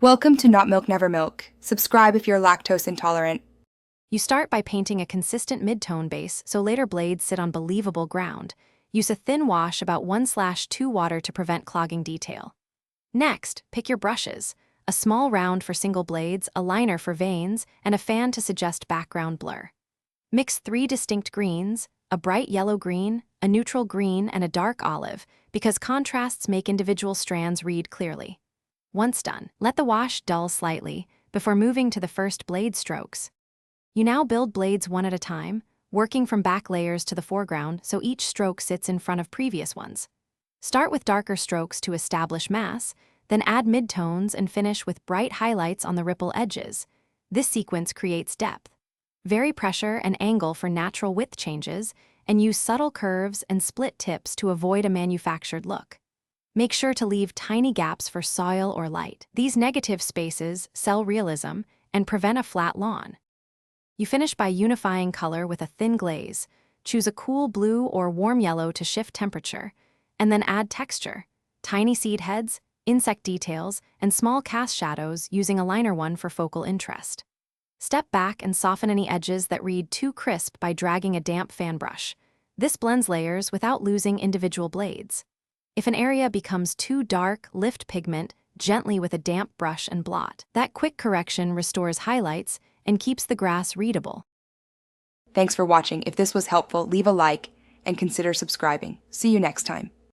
Welcome to Not Milk Never Milk. Subscribe if you're lactose intolerant. You start by painting a consistent mid-tone base so later blades sit on believable ground. Use a thin wash about 1/2 water to prevent clogging detail. Next, pick your brushes. A small round for single blades, a liner for veins, and a fan to suggest background blur. Mix 3 distinct greens, a bright yellow green, a neutral green, and a dark olive, because contrasts make individual strands read clearly. Once done, let the wash dull slightly before moving to the first blade strokes. You now build blades one at a time, working from back layers to the foreground so each stroke sits in front of previous ones. Start with darker strokes to establish mass, then add midtones and finish with bright highlights on the ripple edges. This sequence creates depth. Vary pressure and angle for natural width changes, and use subtle curves and split tips to avoid a manufactured look. Make sure to leave tiny gaps for soil or light. These negative spaces sell realism and prevent a flat lawn. You finish by unifying color with a thin glaze. Choose a cool blue or warm yellow to shift temperature, and then add texture, tiny seed heads, insect details, and small cast shadows using a liner one for focal interest. Step back and soften any edges that read too crisp by dragging a damp fan brush. This blends layers without losing individual blades. If an area becomes too dark, lift pigment gently with a damp brush and blot. That quick correction restores highlights and keeps the grass readable. Thanks for watching. If this was helpful, leave a like and consider subscribing. See you next time.